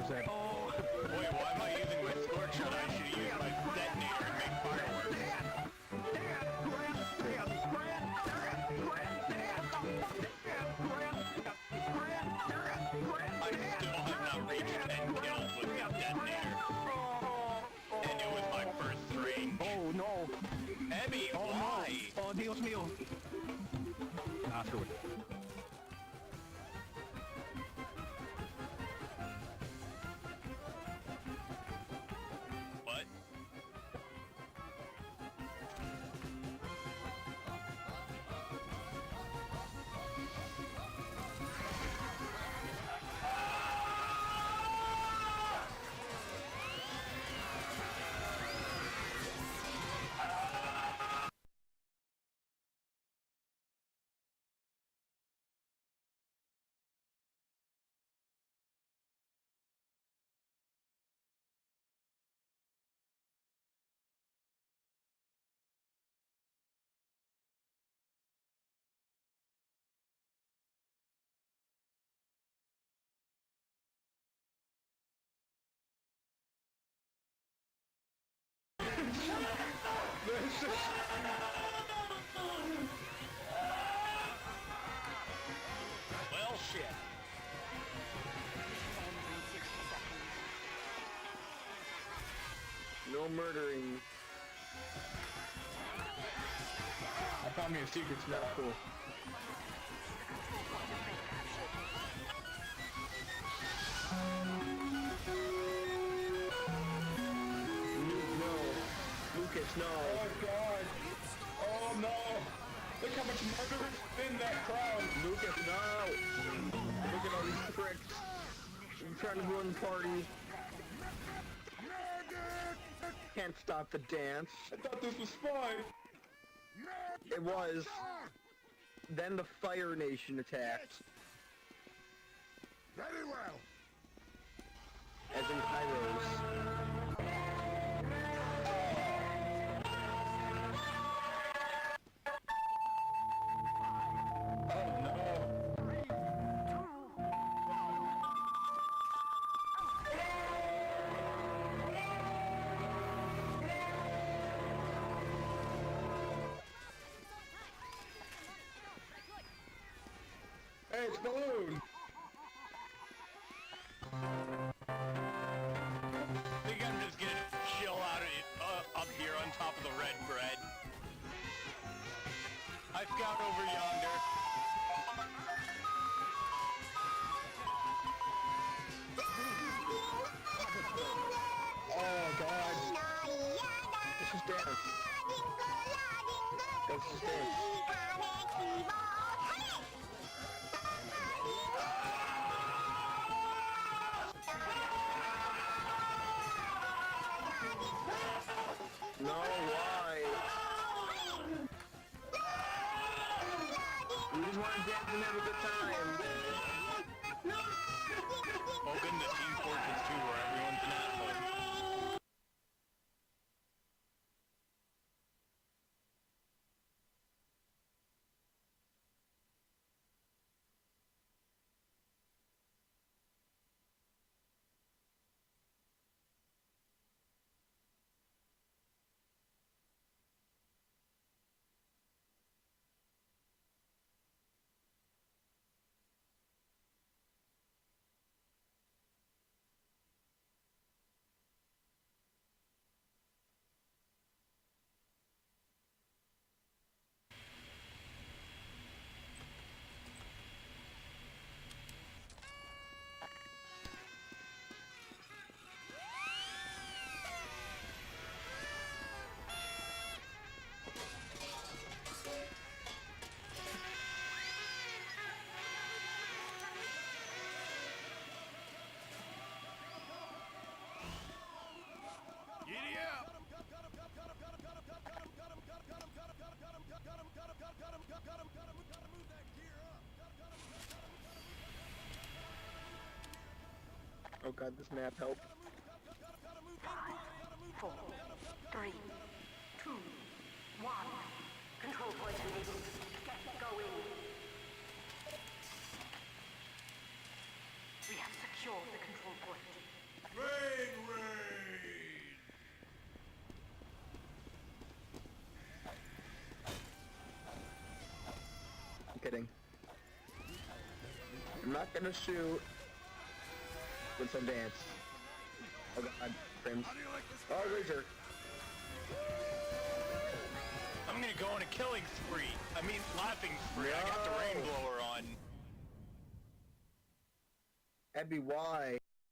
that. Oh, wait, why am I using my scorcher? I should use my detonator and make fireworks. I still have not reached 10 kills with this detonator. And it was my first range. Oh no! Emmy, why? No. Oh, Dios mío! Ah, screw it. What? Well, shit. No murdering. I found me a secret spot. Cool. No. Lucas, no. Oh god! Oh no! Look how much murder is in that crowd! Lucas, no! Look at all these pricks. I'm trying to ruin the party. Can't stop the dance. I thought this was fun! It was. Then the Fire Nation attacked. Very well. As in Kairos. Oh no! Hey, it's Balloon! I think I'm just gonna chill out up here on top of the red bread. I scout over yonder. Oh god. This is dance. This is dance. No, why? We just want to dance and have a good time. Welcome to Team Fortress 2 where everyone's an asshole. Giddy up! Oh god, this map help. 5, 4, 3, 2, 1. Control point enabled. Get going. We have secured the control point. kidding. I'm not gonna shoot with some dance. Oh god, Prims. Oh, laser. I'm gonna go on a killing spree. I mean, laughing spree. I got the rain blower on. That'd be why.